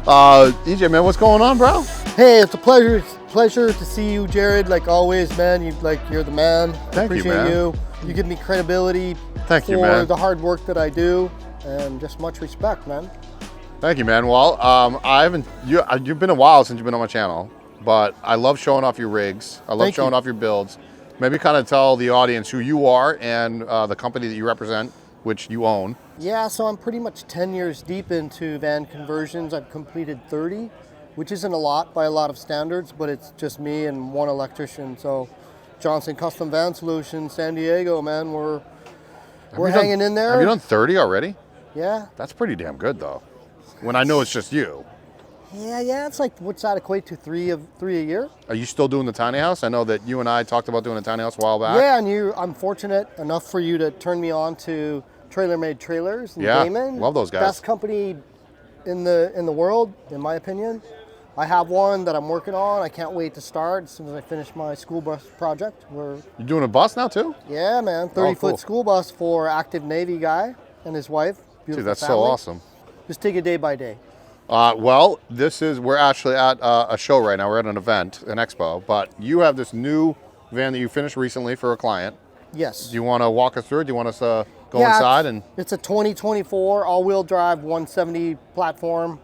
EJ, man, what's going on, bro? Hey, it's a pleasure to see you, Jarrod. Like always, man. You're the man. Thank appreciate you, man. You give me credibility Thank you, for man. the hard work that I do, and just much respect, man. Thank you, man. Well, you've been a while since you've been on my channel, but I love showing off your rigs. I love showing off your builds. Maybe kind of tell the audience who you are and the company that you represent, which you own. Yeah, so I'm pretty much 10 years deep into van conversions. I've completed 30, which isn't a lot by a lot of standards, but it's just me and one electrician. So Johnson Custom Van Solutions, San Diego, man, we're hanging in there. Have you done 30 already? Yeah. That's pretty damn good, though. When I know it's just you. Yeah, it's like, what's that equate to, three a year? Are you still doing the tiny house? I know that you and I talked about doing a tiny house a while back. Yeah, and I'm fortunate enough for you to turn me on to Trailer Made Trailers in Damon. Love those guys. Best company in the world, in my opinion. I have one that I'm working on. I can't wait to start as soon as I finish my school bus project. You're doing a bus now too? Yeah, man, 30-foot school bus for active Navy guy and his wife. Beautiful Dude, that's family. so awesome. Just take it day by day. Well, we're actually at a show right now. We're at an event, an expo, but you have this new van that you finished recently for a client. Yes. Do you want to walk us through it? Do you want us to go inside? It's a 2024 all-wheel drive 170 platform,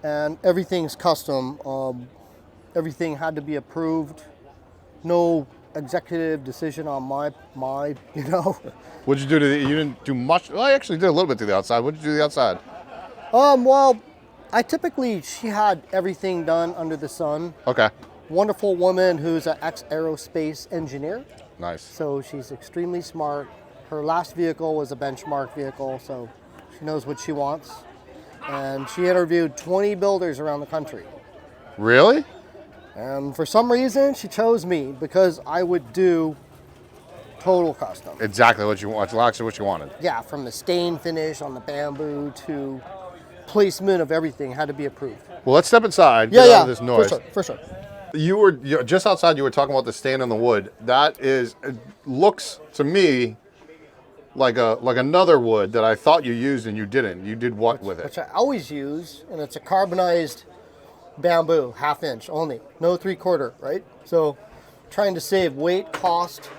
and everything's custom. Everything had to be approved. No executive decision on my What'd you do you didn't do much? Well, I actually did a little bit to the outside. What'd you do to the outside? Well, she had everything done under the sun. Okay. Wonderful woman who's an ex-aerospace engineer. Nice. So she's extremely smart. Her last vehicle was a benchmark vehicle, so she knows what she wants. And she interviewed 20 builders around the country. Really? And for some reason, she chose me because I would do total custom. Exactly what you want. It's actually what you wanted. Yeah, from the stain finish on the bamboo to placement of everything had to be approved. Well, let's step inside. Get out of this noise. For sure. You were just outside. You were talking about the stain on the wood. It looks to me like another wood that I thought you used and you didn't. You did what with it? Which I always use, and it's a carbonized bamboo, 1/2 inch only, no 3/4, right? So trying to save weight, cost,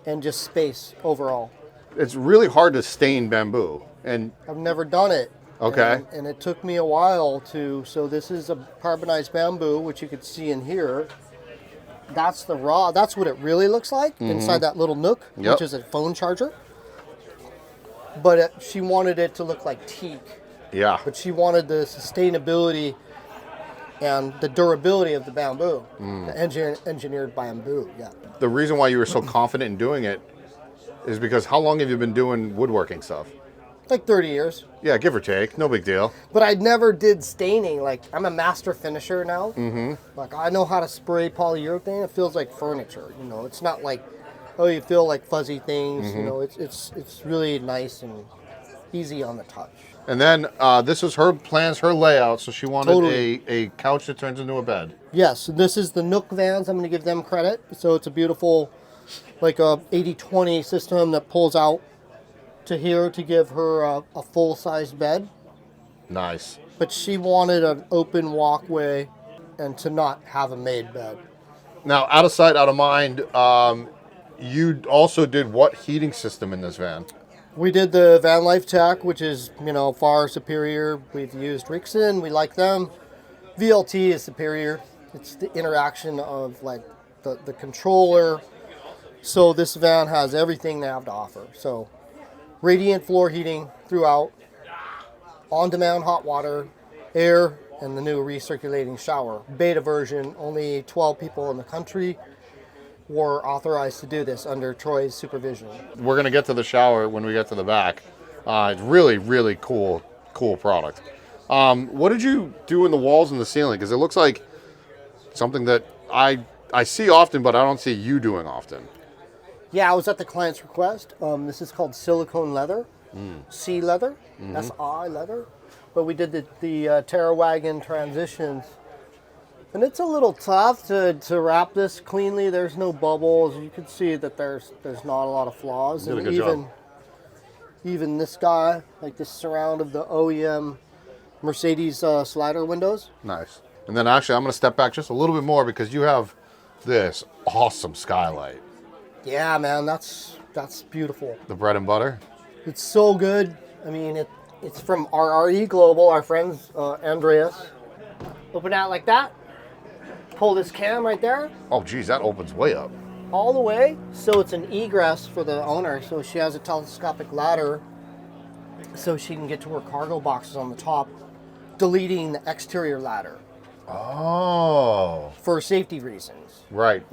and just space overall. It's really hard to stain bamboo, and I've never done it. Okay. And it took me a while so this is a carbonized bamboo, which you could see in here. That's what it really looks like inside that little nook, which is a phone charger. But she wanted it to look like teak. Yeah. But she wanted the sustainability and the durability of the bamboo, the engineered bamboo, yeah. The reason why you were so confident in doing it is because how long have you been doing woodworking stuff? Like 30 years. Yeah, give or take, no big deal. But I never did staining. Like, I'm a master finisher now. Like, I know how to spray polyurethane. It feels like furniture, It's not like, you feel like fuzzy things, It's really nice and easy on the touch. And then this was her plans, her layout, so she wanted a couch that turns into a bed. Yes, this is the Nook vans. I'm going to give them credit. So it's a beautiful, like a 80-20 system that pulls out to here to give her a full-sized bed. Nice. But she wanted an open walkway and to not have a made bed. Now, out of sight, out of mind, you also did what heating system in this van? We did the Van Life Tech, which is, far superior. We've used Rixon. We like them. VLT is superior. It's the interaction of like the controller. So this van has everything they have to offer. So radiant floor heating throughout, on-demand hot water, air, and the new recirculating shower. Beta version, only 12 people in the country were authorized to do this under Troy's supervision. We're going to get to the shower when we get to the back. It's really, really cool product. What did you do in the walls and the ceiling? Because it looks like something that I see often, but I don't see you doing often. Yeah, I was at the client's request. This is called silicone leather, C leather, SI leather. But we did the Terra Wagon transitions. And it's a little tough to wrap this cleanly. There's no bubbles. You can see that there's not a lot of flaws. You did a good job. Even this guy, like the surround of the OEM Mercedes slider windows. Nice. And then actually, I'm going to step back just a little bit more because you have this awesome skylight. Yeah, man, that's beautiful. The bread and butter. It's so good. I mean, it's from RRE Global, our friends Andreas. Open out like that. Pull this cam right there. Oh, geez, that opens way up. All the way. So it's an egress for the owner. So she has a telescopic ladder so she can get to her cargo boxes on the top, deleting the exterior ladder. Oh. For safety reasons. Right.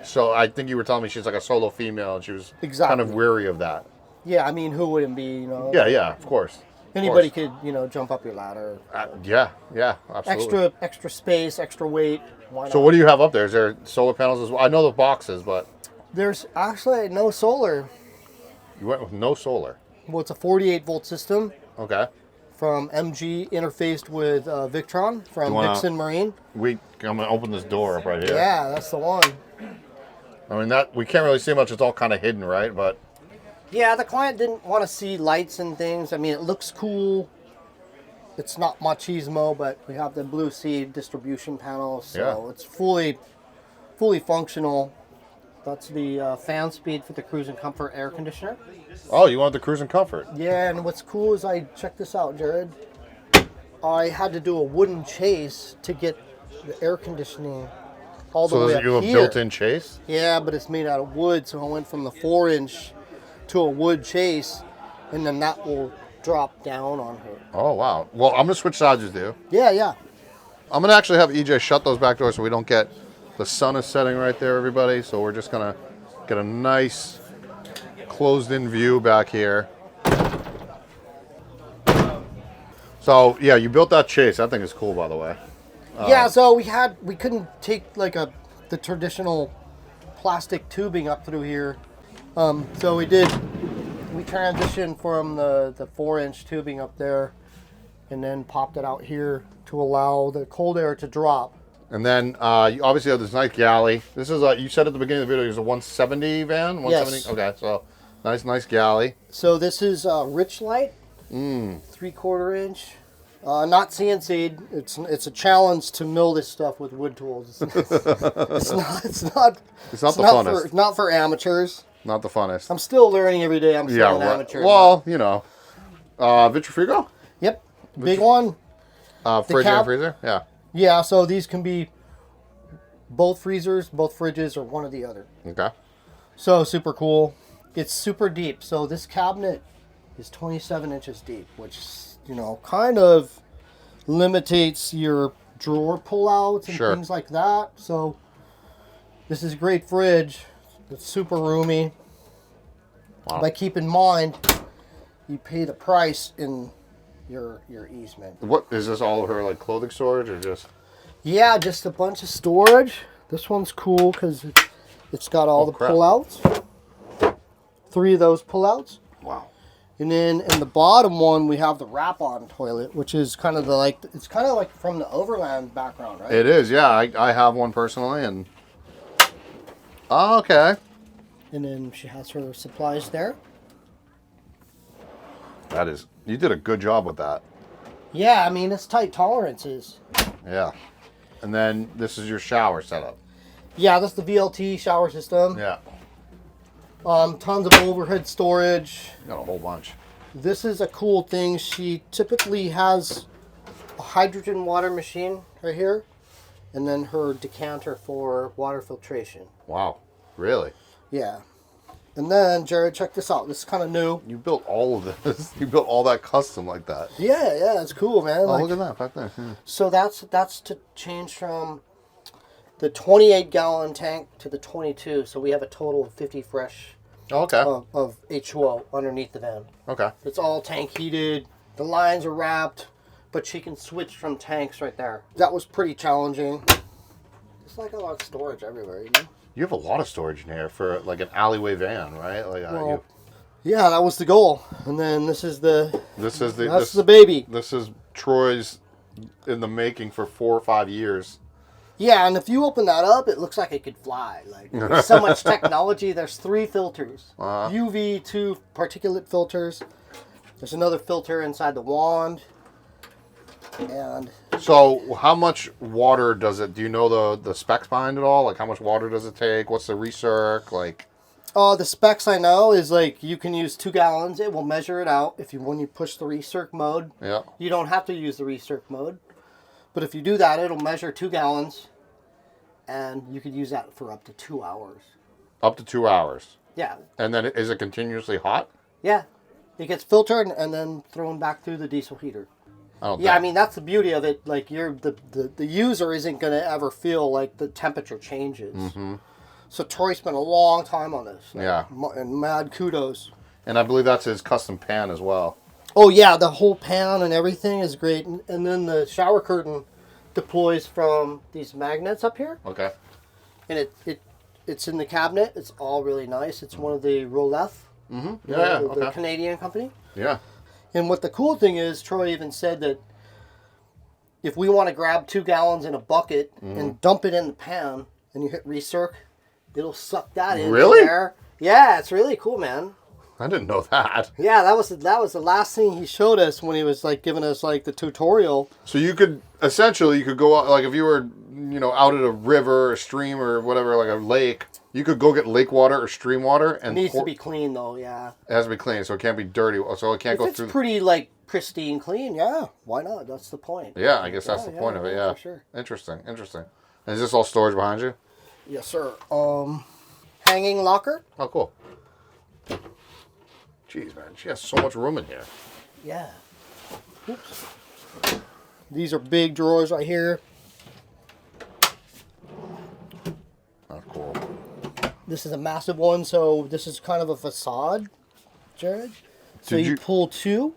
So I think you were telling me she's like a solo female and she was Exactly. kind of weary of that. Yeah, I mean, who wouldn't be, you know? Yeah, of course. Anybody could, you know, jump up your ladder. Yeah, absolutely. Extra space, extra weight. Why not? So what do you have up there? Is there solar panels as well? I know the boxes, but... There's actually no solar. You went with no solar. Well, it's a 48-volt system. Okay. From MG interfaced with Victron from Dixon Marine. I'm going to open this door up right here. Yeah, that's the one. I mean, that we can't really see much. It's all kind of hidden, right? But yeah, the client didn't want to see lights and things. I mean, it looks cool. It's not machismo, but we have the Blue Sea distribution panel, so it's fully functional. That's the fan speed for the Cruise and Comfort air conditioner. Oh, you want the Cruise and Comfort? Yeah, and what's cool is check this out, Jarrod. I had to do a wooden chase to get the air conditioning all the way up here. So you have a built-in chase? Yeah, but it's made out of wood, so I went from the 4-inch to a wood chase, and then that will drop down on her. Oh, wow. Well, I'm going to switch sides with you. Yeah. I'm going to actually have EJ shut those back doors so we don't get... The sun is setting right there, everybody, so we're just going to get a nice closed-in view back here. So, yeah, you built that chase. That thing is cool, by the way. Yeah, so we couldn't take like the traditional plastic tubing up through here. So we transitioned from the 4-inch tubing up there and then popped it out here to allow the cold air to drop. And then you obviously have this nice galley. This is you said at the beginning of the video, it's a 170 van? 170? Yes. Okay, so nice galley. So this is Rich Light, 3/4 inch. Not CNC'd. It's a challenge to mill this stuff with wood tools. It's not the funnest. It's not for amateurs. Not the funnest. I'm still learning every day. I'm still an amateur. Well, you know, Vitrifugo? Yep, big one. Fridge and freezer? Yeah. Yeah, so these can be both freezers, both fridges, or one or the other. Okay. So super cool. It's super deep. So this cabinet is 27 inches deep, which, you know, kind of limitates your drawer pullouts and things like that. So this is a great fridge. It's super roomy. Wow. But keep in mind, you pay the price in your easement. What is this? All of her like clothing storage or just? Yeah, just a bunch of storage. This one's cool because it's got all the pullouts. 3 of those pullouts. Wow. And then in the bottom one we have the wrap-on toilet, which is kind of it's kind of like from the Overland background, right? It is, yeah. I have one personally, and oh, okay. And then she has her supplies there. That is, you did a good job with that. Yeah, I mean, it's tight tolerances. Yeah. And then this is your shower setup. Yeah, that's the VLT shower system. Yeah. Tons of overhead storage. Got a whole bunch. This is a cool thing. She typically has a hydrogen water machine right here, and then her decanter for water filtration. Wow. Really? Yeah. And then, Jarrod, check this out. This is kind of new. You built all of this. You built all that custom like that. Yeah, it's cool, man. Oh, look at that back there. Yeah. So that's to change from the 28-gallon tank to the 22. So we have a total of 50 fresh of H2O underneath the van. Okay. It's all tank heated. The lines are wrapped, but she can switch from tanks right there. That was pretty challenging. It's like a lot of storage everywhere, you know? You have a lot of storage in here for like an alleyway van, right? Like, yeah, that was the goal. And then that's the baby. This is Troy's in the making for 4 or 5 years. Yeah, and if you open that up, it looks like it could fly. Like, there's so much technology. There's 3 filters. UV, 2 particulate filters. There's another filter inside the wand. And So how much water does it, do you know the specs behind it all? Like how much water does it take? What's the recirc? Like, the specs I know is like you can use 2 gallons. It will measure it out when you push the recirc mode. yeah. You don't have to use the recirc mode. But if you do that, it'll measure 2 gallons. And you could use that for up to 2 hours. Up to 2 hours. Yeah. And then is it continuously hot? Yeah. It gets filtered and then thrown back through the diesel heater. I mean, that's the beauty of it. Like, the user isn't going to ever feel like the temperature changes. Mm-hmm. So Troy spent a long time on this. Yeah. And mad kudos. And I believe that's his custom pan as well. Oh, yeah. The whole pan and everything is great. And then the shower curtain deploys from these magnets up here. Okay. And it's in the cabinet. It's all really nice. It's one of the Rolef. Mm-hmm. The Canadian company. Yeah. And what the cool thing is, Troy even said that if we want to grab 2 gallons in a bucket and dump it in the pan and you hit recirc, it'll suck that in there. Yeah, it's really cool, man. I didn't know that. Yeah, that was the last thing he showed us when he was like giving us like the tutorial. So you could go out, like if you were, out at a river, a stream or whatever, like a lake, you could go get lake water or stream water and it needs to be clean though, yeah. It has to be clean, so it can't be dirty, so it can't go through. It's pretty like pristine clean, yeah. Why not? That's the point. Yeah, I guess that's the point of it, yeah. For sure. Interesting. And is this all storage behind you? Yes, sir. Hanging locker. Oh, cool. Jeez, man, she has so much room in here. Yeah. Oops. These are big drawers right here. That's cool. This is a massive one, so this is kind of a facade, Jarrod. So you pull 2.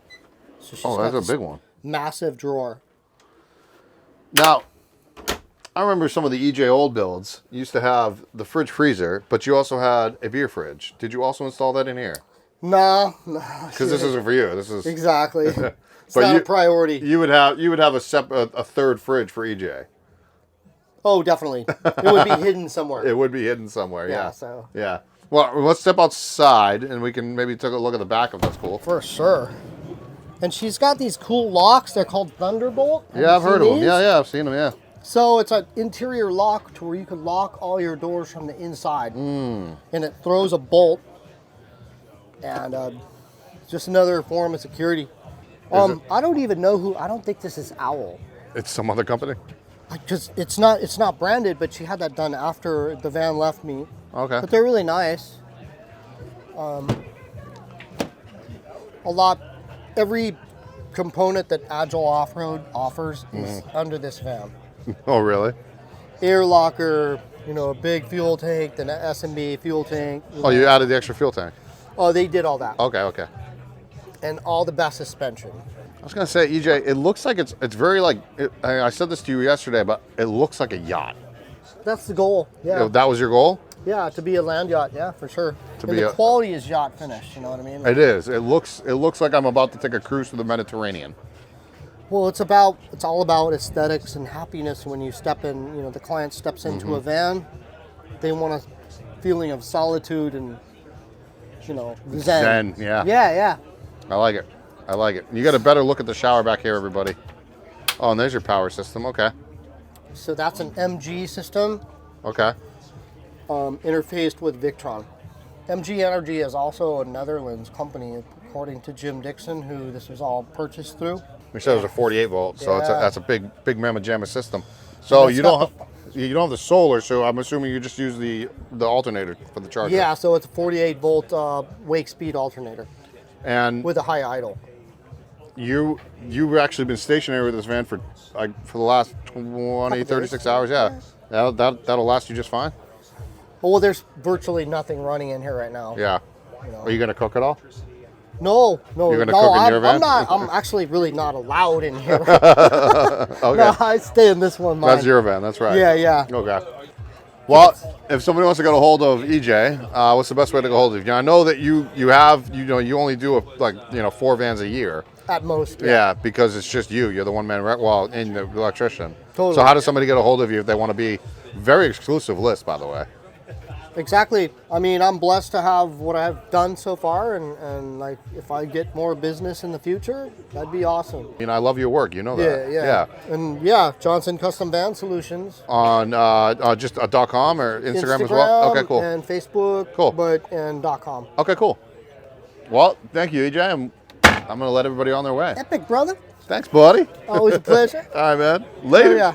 So that's a big one. Massive drawer. Now, I remember some of the EJ old builds used to have the fridge freezer, but you also had a beer fridge. Did you also install that in here? No. Because this isn't for you. This is exactly. It's not a priority. You would have a third fridge for EJ. Oh, definitely. It would be hidden somewhere. It would be hidden somewhere. Yeah. So. Yeah. Well, let's step outside and we can maybe take a look at the back of this. Cool. For sure. And she's got these cool locks. They're called Thunderbolt. Yeah, I've heard of them. Yeah, I've seen them. Yeah. So it's an interior lock to where you can lock all your doors from the inside. And it throws a bolt. And just another form of security. I don't even know I don't think this is Owl. It's some other company? Because it's not branded, but she had that done after the van left me. Okay. But they're really nice. Every component that Agile Off-Road offers is under this van. Oh, really? Air locker, a big fuel tank, then an S&B fuel tank. You added the extra fuel tank? Oh, they did all that. Okay. And all the best suspension. I was gonna say, EJ, it looks like it's very like. I said this to you yesterday, but it looks like a yacht. That's the goal. Yeah. That was your goal? Yeah, to be a land yacht. Yeah, for sure. The quality is yacht finish. You know what I mean? It is. It looks like I'm about to take a cruise through the Mediterranean. Well, it's all about aesthetics and happiness when you step in. The client steps into a van. They want a feeling of solitude and zen. Yeah. Yeah. I like it. You got a better look at the shower back here, everybody. Oh, and there's your power system. Okay. So that's an MG system. Okay. Interfaced with Victron. MG Energy is also a Netherlands company, according to Jim Dixon, who this was all purchased through. We said it was a 48 volt, so that's a big mamma jamma system. So you don't have the solar, so I'm assuming you just use the alternator for the charger. Yeah, so it's a 48 volt wake speed alternator. And with a high idle. You've actually been stationary with this van for the last 36 hours. Yeah. That'll last you just fine. Well, there's virtually nothing running in here right now. Yeah. Are you gonna cook at all? No. You're gonna cook in your van? I'm actually really not allowed in here. Okay. No, I stay in this one. That's your van. That's right. Yeah. Okay. Well, if somebody wants to get a hold of EJ, what's the best way to get a hold of you? I know that you only do 4 vans a year. At most. Yeah, because it's just you. You're the one man, and the electrician. Totally. So how does somebody get a hold of you if they want to be very exclusive list, by the way? exactly. I mean, I'm blessed to have what I've done so far, and like if I get more business in the future, that'd be awesome. I mean, I love your work. You know Yeah, that. yeah. And yeah, Johnson Custom Van Solutions. On just .com or Instagram as well. Okay, cool. And Facebook. Cool. And .com. Okay, cool. Well, thank you, EJ. I'm gonna let everybody on their way. Epic, brother. Thanks, buddy. Always a pleasure. All right, man. Later. Oh, yeah.